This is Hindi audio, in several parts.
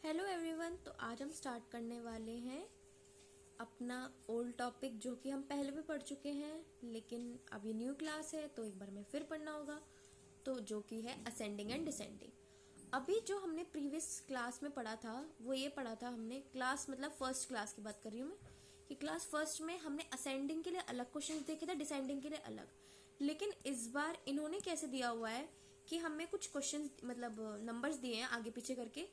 Hello everyone. तो आज हम स्टार्ट करने वाले हैं अपना ओल्ड टॉपिक जो कि हम पहले भी पढ़ चुके हैं, लेकिन अभी न्यू क्लास है तो एक बार में फिर पढ़ना होगा। तो जो कि है असेंडिंग एंड डिसेंडिंग। अभी जो हमने प्रीवियस क्लास में पढ़ा था वो ये पढ़ा था हमने, क्लास मतलब फर्स्ट क्लास की बात कर रही हूँ मैं, कि क्लास फर्स्ट में हमने असेंडिंग के लिए अलग क्वेश्चन देखे थे, डिसेंडिंग के लिए अलग। लेकिन इस बार इन्होंने कैसे दिया हुआ है कि हमें कुछ क्वेश्चन मतलब नंबर्स दिए हैं आगे पीछे करके।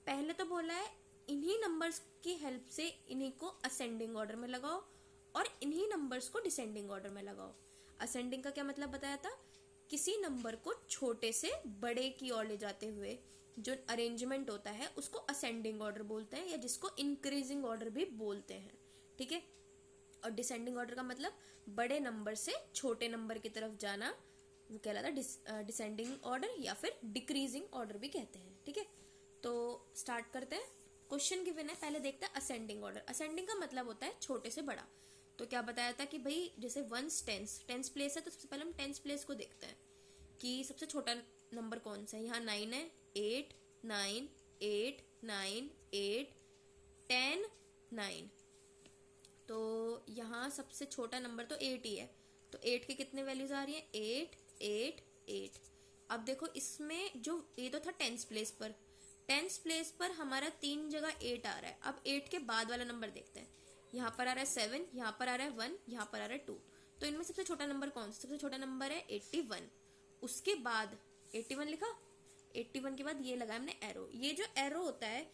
पहले तो बोला है इन्हीं नंबर्स की हेल्प से इन्हीं को असेंडिंग ऑर्डर में लगाओ और इन्हीं नंबर्स को डिसेंडिंग ऑर्डर में लगाओ। असेंडिंग का क्या मतलब बताया था, किसी नंबर को छोटे से बड़े की ओर ले जाते हुए जो अरेंजमेंट होता है उसको असेंडिंग ऑर्डर बोलते हैं, या जिसको इंक्रीजिंग ऑर्डर भी बोलते हैं। ठीक है। और डिसेंडिंग ऑर्डर का मतलब बड़े नंबर से छोटे नंबर की तरफ जाना, वो कहलाता डिसेंडिंग ऑर्डर या फिर डिक्रीजिंग ऑर्डर भी कहते हैं। ठीक है, तो स्टार्ट करते हैं। क्वेश्चन गिवन है, पहले देखते हैं असेंडिंग ऑर्डर। असेंडिंग का मतलब होता है छोटे से बड़ा। तो क्या बताया था कि भाई जैसे वंस टेंस प्लेस है तो सबसे पहले हम टेंस प्लेस को देखते हैं कि सबसे छोटा नंबर कौन सा है। यहाँ 9 है, 8 9 8 9 8 10 9। तो यहाँ सबसे छोटा नंबर तो 8 ही है। तो 8 के कितने वैल्यूज आ रही है, 8 8 8। अब देखो इसमें जो ये तो था टेंस प्लेस पर, टेंस प्लेस पर हमारा 3 जगह 8 आ रहा है। अब 8 के बाद वाला नंबर देखते हैं। यहाँ पर आ रहा है 7, यहाँ पर आ रहा है 1, यहाँ पर आ रहा है 2। तो इनमें सबसे छोटा नंबर कौन सा, सबसे छोटा नंबर है 81। उसके बाद 81 लिखा, 81 के बाद ये लगाया हमने एरो। ये जो एरो होता है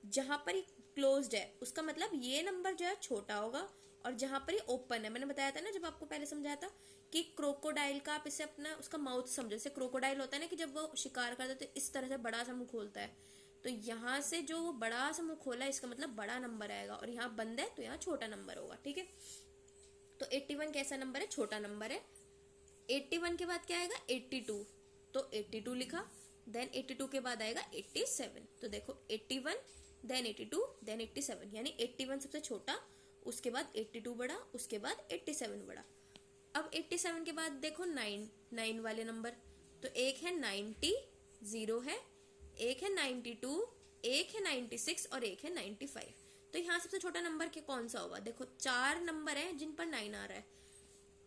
जहां पर ये क्लोज्ड है उसका मतलब ये नंबर जो है छोटा होगा, और जहां पर ये ओपन है, मैंने बताया था ना जब आपको पहले समझाया था कि क्रोकोडाइल का आप इसे अपना उसका माउथ समझो। जैसे क्रोकोडाइल होता है ना कि जब वो शिकार करता है तो इस तरह से बड़ा सा मुंह खोलता है, तो यहाँ से जो वो बड़ा सा मुंह खोला है इसका मतलब बड़ा नंबर आएगा, और यहाँ बंद है तो यहाँ छोटा नंबर होगा। ठीक है, तो 81 कैसा नंबर है, छोटा नंबर है। 81 के बाद क्या आएगा, 82। तो 82 लिखा, देन 82 के बाद आएगा 87। तो देखो 81 देन 82 देन 87, यानी 81 सबसे छोटा, उसके बाद 82 बड़ा, उसके बाद 87 बड़ा। अब 87 के बाद देखो 9 वाले नंबर। तो एक है 90, 0 है, एक है 92, एक है 96 और एक है 95। तो यहाँ सबसे छोटा नंबर के कौन सा होगा, देखो 4 नंबर है जिन पर 9 आ रहा है।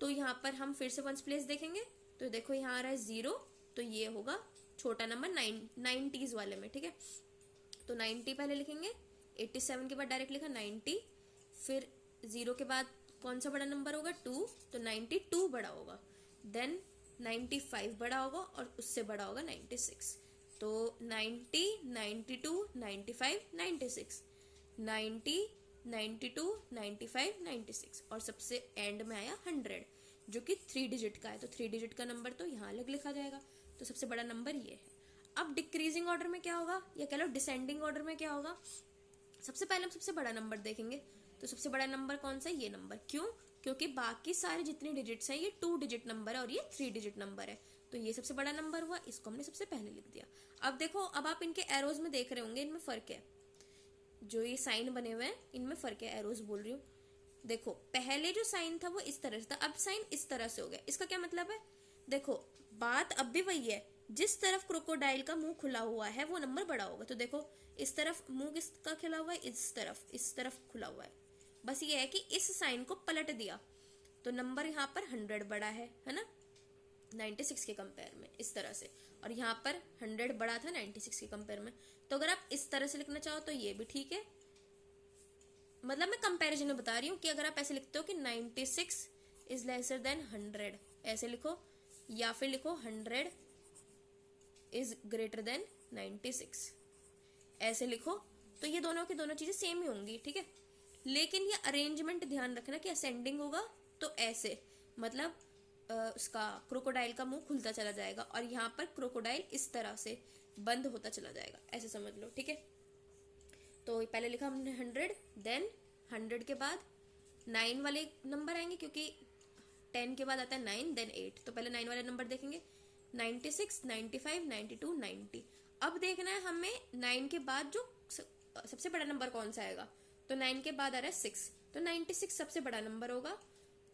तो यहाँ पर हम फिर से वंस प्लेस देखेंगे। तो देखो यहाँ आ रहा है 0, तो ये होगा छोटा नंबर 90s वाले में। ठीक है, तो 90 पहले लिखेंगे, 87 के बाद डायरेक्ट लिखा 90, फिर 0 के बाद कौन सा बड़ा नंबर होगा, 2, तो 92 बड़ा होगा, देन 95 बड़ा होगा और उससे बड़ा होगा 96। तो 90 92 95 96, 90 92 95 96, और सबसे एंड में आया 100 जो कि 3 डिजिट का है। तो 3 डिजिट का नंबर तो यहाँ अलग लिखा जाएगा। तो सबसे बड़ा नंबर ये है। अब डिक्रीजिंग ऑर्डर में क्या होगा, या कह लो डिसेंडिंग ऑर्डर में क्या होगा। सबसे पहले हम सबसे बड़ा नंबर देखेंगे। तो सबसे बड़ा नंबर कौन सा है, ये नंबर। क्यों, क्योंकि बाकी सारे जितने डिजिट्स हैं ये 2 डिजिट नंबर है और ये 3 डिजिट नंबर है। तो ये सबसे बड़ा नंबर हुआ, इसको हमने सबसे पहले लिख दिया। अब देखो, अब आप इनके एरोज में देख रहे होंगे, इनमें फर्क है। जो ये साइन बने हुए हैं इनमें फर्क है, एरोज बोल रही हूँ। देखो पहले जो साइन था वो इस तरह से था, अब साइन इस तरह से हो गया। इसका क्या मतलब है, देखो बात अब भी वही है, जिस तरफ क्रोकोडाइल का मुंह खुला हुआ है वो नंबर बड़ा होगा। तो देखो इस तरफ मुंह किसका खुला हुआ है, इस तरफ खुला हुआ है। बस ये है कि इस साइन को पलट दिया तो नंबर यहाँ पर 100 बड़ा है ना, 96 के कंपेयर में, इस तरह से। और यहाँ पर 100 बड़ा था 96 के कंपेयर में। तो अगर आप इस तरह से लिखना चाहो तो ये भी ठीक है, मतलब मैं कंपैरिजन में बता रही हूँ कि अगर आप ऐसे लिखते हो कि 96 इज लेसर देन 100, ऐसे लिखो, या फिर लिखो 100 इज ग्रेटर देन 96, ऐसे लिखो, तो ये दोनों की दोनों चीजें सेम ही होंगी। ठीक है, लेकिन ये अरेंजमेंट ध्यान रखना कि असेंडिंग होगा तो ऐसे, मतलब उसका क्रोकोडाइल का मुंह खुलता चला जाएगा और यहाँ पर क्रोकोडाइल इस तरह से बंद होता चला जाएगा, ऐसे समझ लो। ठीक है, तो पहले लिखा हमने 100, देन 100 के बाद 9 वाले नंबर आएंगे, क्योंकि 10 के बाद आता है 9 देन 8। तो पहले 9 वाले नंबर देखेंगे, 96 95 92 90। अब देखना है हमें 9 के बाद जो सबसे बड़ा नंबर कौन सा आएगा। तो 9 के बाद आ रहा है 6, तो 96 सबसे बड़ा नंबर होगा।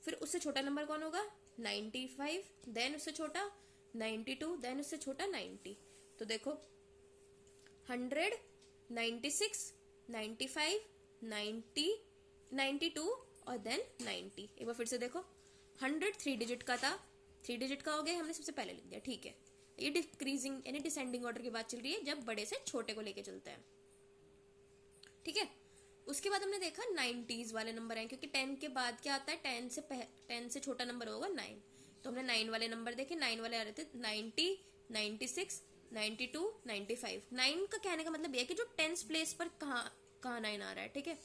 फिर उससे छोटा नंबर कौन होगा, 95, देन उससे छोटा 92, देन उससे छोटा 90। तो देखो 100 96, 95, 90, 92 और देन 90। एक बार फिर से देखो, 100 3 डिजिट का था, 3 डिजिट का हो गया, हमने सबसे पहले लिख दिया, ठीक है। ये डिक्रीजिंग यानी डिसेंडिंग ऑर्डर की बात चल रही है, जब बड़े से छोटे को लेके चलते हैं, ठीक है। उसके बाद हमने देखा 90s वाले नंबर हैं, क्योंकि 10 के बाद क्या आता है, 10 से छोटा नंबर होगा 9, तो हमने 9 वाले नंबर देखे। 9 वाले आ रहे थे 90, 96, 92, 95। 9 का कहने का मतलब यह है कि जो 10th प्लेस पर कहाँ 9 आ रहा है, ठीक है।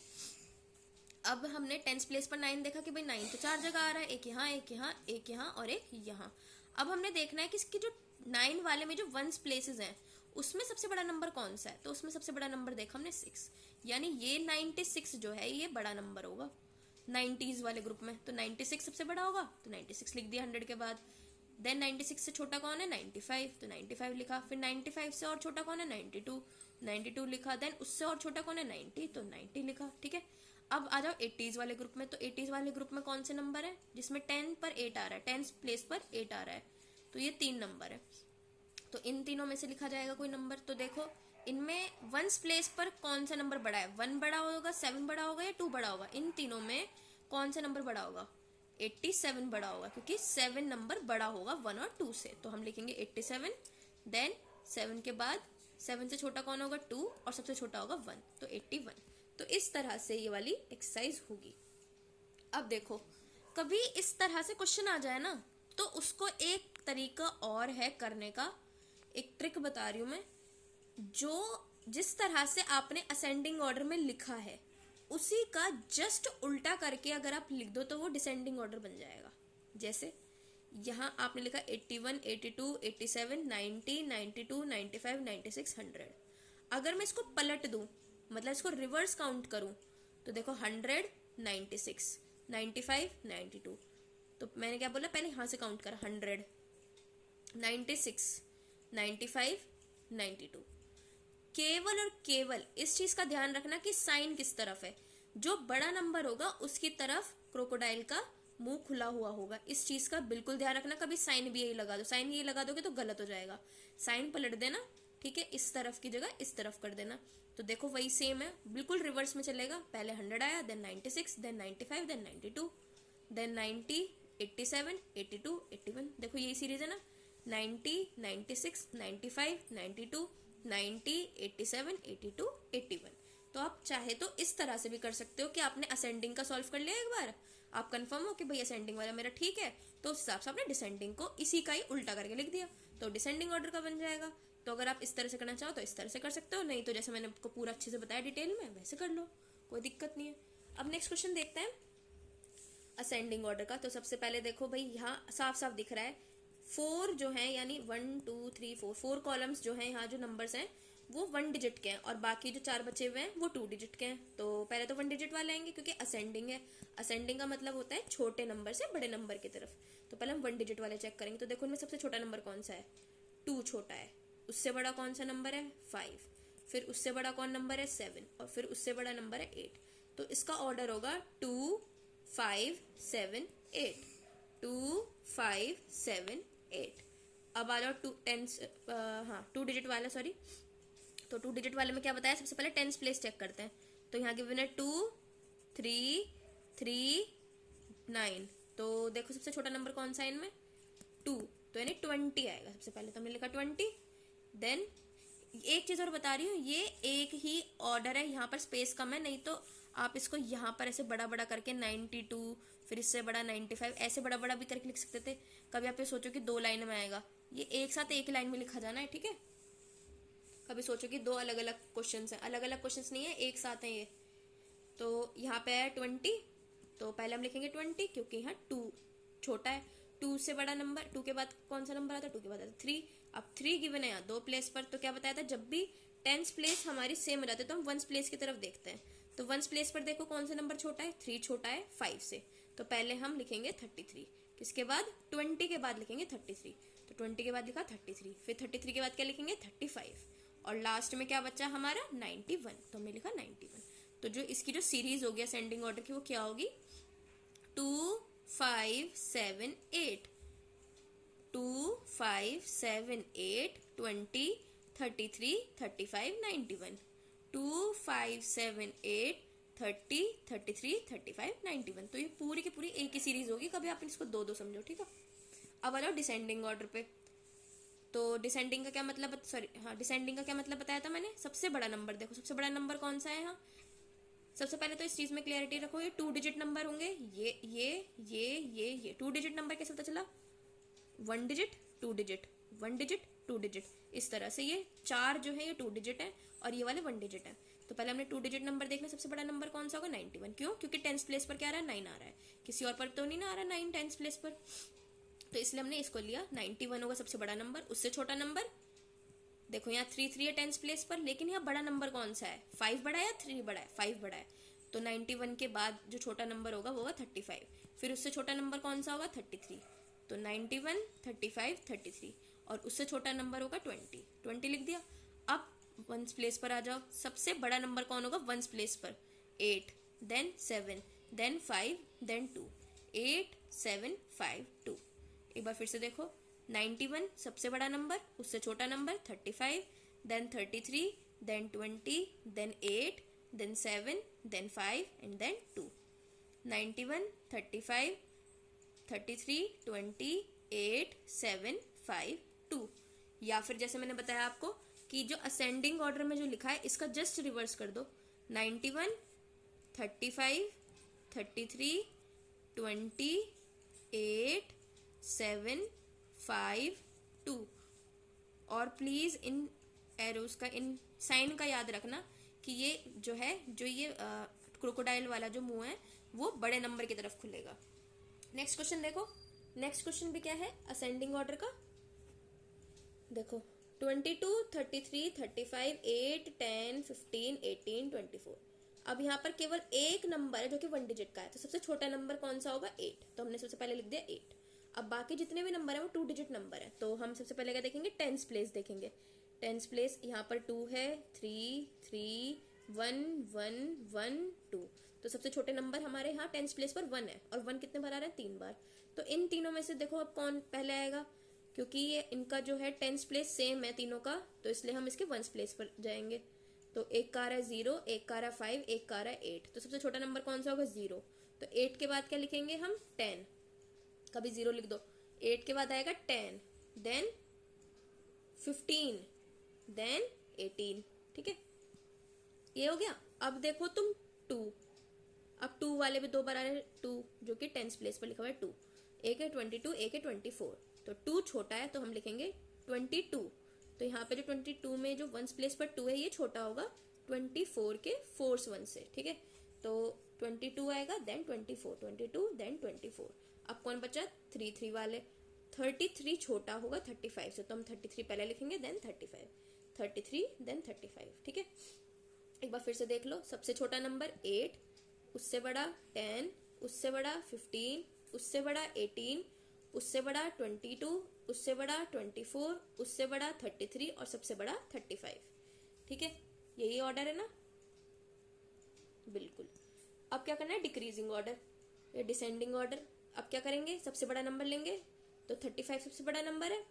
अब हमने 10th प्लेस पर 9 देखा कि भाई 9 तो 4 जगह आ रहा है, एक यहाँ, एक यहाँ, एक यहाँ और एक यहाँ। अब हमने देखना है कि इसकी जो 9 वाले में जो 1s प्लेसेस हैं उसमें सबसे बड़ा नंबर कौन सा है, तो उसमें सबसे बड़ा नंबर देखा हमने 6, यानी ये 96 जो है ये बड़ा नंबर होगा 90s वाले ग्रुप में, तो 96 सबसे बड़ा होगा, तो 96 लिख दिया 100 के बाद। देन 96 से छोटा कौन है, 95, तो 95 लिखा। फिर 95 से और छोटा कौन है, 92, 92 लिखा। देन उससे और छोटा कौन है, 90, तो 90 लिखा, ठीक है। अब आ जाओ 80s वाले ग्रुप में, तो 80s वाले ग्रुप में कौन से नंबर है जिसमें 10 पर 8 आ रहा है, 10 प्लेस पर 8 आ रहा है, तो ये 3 नंबर है। तो इन तीनों में से लिखा जाएगा कोई नंबर। तो देखो इनमें 1s प्लेस पर कौन सा नंबर बड़ा है, 1 बड़ा होगा, 7 बड़ा होगा या 2 बड़ा होगा, इन तीनों में कौन सा नंबर बड़ा होगा, 87 बड़ा होगा, क्योंकि 7 नंबर बड़ा होगा 1 और 2 से, तो हम लिखेंगे 87। देन 7 के बाद 7 से छोटा कौन होगा, 2 और सबसे छोटा होगा 1, तो 81। तो इस तरह से ये वाली एक्सरसाइज होगी। अब देखो कभी इस तरह से क्वेश्चन आ जाए ना, तो उसको एक तरीका और है करने का, एक ट्रिक बता रही हूं मैं। जो जिस तरह से आपने असेंडिंग ऑर्डर में लिखा है उसी का जस्ट उल्टा करके अगर आप लिख दो तो वो डिसेंडिंग ऑर्डर बन जाएगा। जैसे यहाँ आपने लिखा 81, 82, 87, 90, 92, 95, 96, 100। अगर मैं इसको पलट दूं, मतलब इसको रिवर्स काउंट करूं, तो देखो 100, 96, 95, 92। तो मैंने क्या बोला, पहले यहां से काउंट करा, 100, 96, 95, 92। केवल और केवल इस चीज का ध्यान रखना कि साइन किस तरफ है, जो बड़ा नंबर होगा उसकी तरफ क्रोकोडाइल का मुंह खुला हुआ होगा। इस चीज का बिल्कुल ध्यान रखना, कभी साइन भी यही लगा दो, साइन यही लगा दोगे तो गलत हो जाएगा, साइन पलट देना, ठीक है। इस तरफ की जगह इस तरफ कर देना। तो देखो वही सेम है, बिल्कुल रिवर्स में चलेगा, पहले 100 आया, देन 96, देन 95, देन 92, देन 90, 87, 82, 81। देखो यही सीरीज है ना, 90, 96, 95, 92, 90, 87, 82, 81। तो आप चाहे तो इस तरह से भी कर सकते हो कि आपने असेंडिंग का सॉल्व कर लिया एक बार, आप कंफर्म हो कि भाई असेंडिंग वाला मेरा ठीक है, तो उस हिसाब से आपने डिसेंडिंग को इसी का ही उल्टा करके लिख दिया, तो डिसेंडिंग ऑर्डर का बन जाएगा। तो अगर आप इस तरह से करना चाहो तो इस तरह से कर सकते हो, नहीं तो जैसे मैंने आपको पूरा अच्छे से बताया डिटेल में वैसे कर लो, कोई दिक्कत नहीं है। अब नेक्स्ट क्वेश्चन देखते हैं असेंडिंग ऑर्डर का। तो सबसे पहले देखो भाई यहाँ साफ साफ दिख रहा है 4 जो है, यानी 1 2 3 4 कॉलम्स जो है, यहाँ जो नंबर्स हैं वो 1 डिजिट के हैं और बाकी जो 4 बचे हुए हैं वो 2 डिजिट के हैं। तो पहले तो 1 डिजिट वाले आएंगे क्योंकि असेंडिंग है, असेंडिंग का मतलब होता है छोटे नंबर से बड़े नंबर की तरफ। तो पहले हम 1 डिजिट वाले चेक करेंगे। तो देखो इनमें सबसे छोटा नंबर कौन सा है, 2 छोटा है। उससे बड़ा कौन सा नंबर है, 5। फिर उससे बड़ा कौन नंबर है, 7। और फिर उससे बड़ा नंबर है 8। तो इसका ऑर्डर होगा 2 5 7 8, 2 5 7 8। अब आ जाओ 2 डिजिट वाला, सॉरी। तो 2 डिजिट वाले में क्या बताया, सबसे पहले 10th प्लेस चेक करते हैं। तो यहाँ गिवन है 2 3 3 9। तो देखो सबसे छोटा नंबर कौन सा है इनमें, 2, तो यानी 20 आएगा सबसे पहले, तो हमने लिखा 20। देन एक चीज और बता रही हूँ, ये एक ही ऑर्डर है, यहाँ पर स्पेस कम है, नहीं तो आप इसको यहाँ पर ऐसे बड़ा बड़ा करके 92, फिर इससे बड़ा 95, ऐसे बड़ा बड़ा भी करके लिख सकते थे। कभी आप ये सोचो कि 2 लाइन में आएगा, ये एक साथ एक लाइन में लिखा जाना है, ठीक है। कभी सोचो कि 2 अलग अलग क्वेश्चन है, अलग अलग क्वेश्चन नहीं है, एक साथ है ये। तो यहाँ पे है 20, तो पहले हम लिखेंगे 20 क्योंकि यहाँ 2 छोटा है। 2 से बड़ा नंबर, 2 के बाद कौन सा नंबर आता है, 2 के बाद आता है 3। अब 3 गिवन है यहाँ 2 प्लेस पर, तो क्या बताया था, जब भी 10th प्लेस हमारी सेम हो जाती है तो हम 1st प्लेस की तरफ देखते हैं। तो 1st प्लेस पर देखो कौन सा नंबर छोटा है, 3 छोटा है 5 से, तो पहले हम लिखेंगे 33। किसके बाद, 20 के बाद लिखेंगे 33। तो 20 के बाद लिखा 33, फिर 33 के बाद क्या लिखेंगे 35, और लास्ट में क्या बचा हमारा 91, तो हमने लिखा 91। तो जो इसकी जो सीरीज होगी असेंडिंग ऑर्डर की वो क्या होगी, 2 5 7 8, 2 5 7 8 20 33 35 91। 2, 5, 7, 8, 30, 33, 35, 91। तो ये पूरी की पूरी एक ही सीरीज होगी, कभी आप इसको दो दो समझो, ठीक है। अब आ जाओ डिसेंडिंग ऑर्डर पे। तो डिसेंडिंग का क्या मतलब, सॉरी हाँ, डिसेंडिंग का क्या मतलब बताया था मैंने, सबसे बड़ा नंबर देखो, सबसे बड़ा नंबर कौन सा है यहाँ। सबसे पहले तो इस चीज में क्लियरिटी रखो, ये 2 डिजिट नंबर होंगे, ये 2 डिजिट नंबर कैसे पता चला, 1 डिजिट 2 डिजिट 1 डिजिट 2 डिजिट, इस तरह से ये 4 जो है ये 2 डिजिट है और ये वाले 1 डिजिट है। तो पहले हमने 2 डिजिट नंबर देखना, सबसे बड़ा नंबर कौन सा होगा, 91। क्यों, क्योंकि टेंस प्लेस पर क्या आ रहा है, 9 आ रहा है, किसी और पर तो नहीं ना आ रहा 9 टेंस प्लेस पर, तो इसलिए हमने इसको लिया। 91 होगा सबसे बड़ा नंबर, उससे छोटा नंबर देखो यहाँ 3 है टेंस प्लेस पर, लेकिन यहाँ बड़ा नंबर कौन सा है, 5 बड़ा है या 3 बड़ा है, 5 बड़ा है। तो 91 के बाद जो छोटा नंबर होगा वो होगा 35, फिर उससे छोटा नंबर कौन सा होगा, 33। तो 91, 35, 33 और उससे छोटा नंबर होगा 20 लिख दिया। अब वंस प्लेस पर आ जाओ, सबसे बड़ा नंबर कौन होगा वंस प्लेस पर, 8, देन 7, देन 5, देन 2, 8, 7, 5, 2। एक बार फिर से देखो, 91 सबसे बड़ा नंबर, उससे छोटा number 35, then 33, then 20, then 8, then 7, then 5 and then 2। 91, 35, 33, 20, 8, 7, 5, 2। या फिर जैसे मैंने बताया आपको कि जो असेंडिंग ऑर्डर में जो लिखा है इसका जस्ट रिवर्स कर दो, 91, 35, 33, 20, 8, 7, 5, 2। और प्लीज इन एरोज का, इन साइन का याद रखना कि ये जो है, जो ये क्रोकोडाइल वाला जो मुंह है वो बड़े नंबर की तरफ खुलेगा। नेक्स्ट क्वेश्चन देखो, नेक्स्ट क्वेश्चन भी क्या है असेंडिंग ऑर्डर का, देखो 22, 33, 35, 8, 10, 15, 18, 24। अब यहाँ पर केवल एक नंबर है जो कि 1 डिजिट का है, तो सबसे छोटा नंबर कौन सा होगा, 8। तो हमने सबसे पहले लिख दिया 8। अब बाकी जितने भी नंबर है वो 2 डिजिट नंबर है, तो हम सबसे पहले क्या देखेंगे, टेंस प्लेस देखेंगे। टेंस प्लेस यहाँ पर 2 है, 3, 3, 1, 1, 1, 2। तो सबसे छोटे नंबर हमारे यहाँ टेंस प्लेस पर 1 है, और 1 कितने बार आ रहा है, 3 बार। तो इन तीनों में से देखो अब कौन पहले आएगा, क्योंकि ये इनका जो है टेंस प्लेस सेम है तीनों का, तो इसलिए हम इसके वंस प्लेस पर जाएंगे। तो एक का आ रहा है 0, एक का आ रहा है 5, एक का आ रहा है 8। तो सबसे छोटा नंबर कौन सा होगा, 0। तो 8 के बाद क्या लिखेंगे हम, 10, कभी 0 लिख दो। 8 के बाद आएगा 10, देन 15, देन 18, ठीक है, ये हो गया। अब देखो तुम 2, अब 2 वाले भी 2 बार आ रहे हैं, 2 जो कि टेंस प्लेस पर लिखा हुआ है 2। एक है 22, एक है 24। तो 2 छोटा है तो हम लिखेंगे 22। तो यहाँ पे जो 22 में जो वंस प्लेस पर 2 है ये छोटा होगा 24 के फोर्स वन से, ठीक है। तो 22 आएगा, देन 24, 22, देन 24। अब कौन बचा, 3 वाले, 33 छोटा होगा 35 से, तो हम 33 पहले लिखेंगे, देन 35, 33, देन 35, ठीक है। एक बार फिर से देख लो, सबसे छोटा नंबर 8, उससे बड़ा 10, उससे बड़ा 15, उससे बड़ा 18, उससे बड़ा 22, उससे बड़ा 24, उससे बड़ा 33 और सबसे बड़ा 35, ठीक है। यही ऑर्डर है ना, बिल्कुल। अब क्या करना है, डिक्रीजिंग ऑर्डर, ये डिसेंडिंग ऑर्डर। अब क्या करेंगे, सबसे बड़ा नंबर लेंगे, तो 35 सबसे बड़ा नंबर है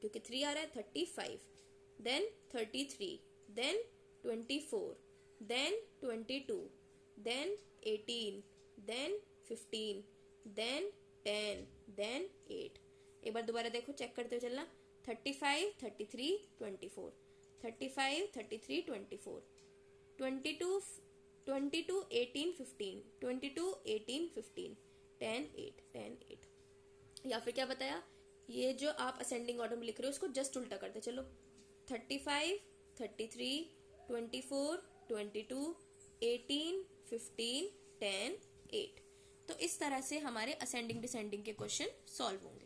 क्योंकि 3 आ रहा है, 35, then 33, then 24, then 22, then 18, then 15, then 10, then 8। एक बार दोबारा देखो, चेक करते हुए चलना, 35, 33, 24, 35, 33, 24, 22, 22, 18, 15, 22, 18, 15, 10, 8, 10, 8। या फिर क्या बताया, ये जो आप असेंडिंग ऑर्डर में लिख रहे हो उसको जस्ट उल्टा करते चलो, 35, 33, 24, 22, 18, 15, 10, 8। तो इस तरह से हमारे असेंडिंग डिसेंडिंग के क्वेश्चन सॉल्व होंगे।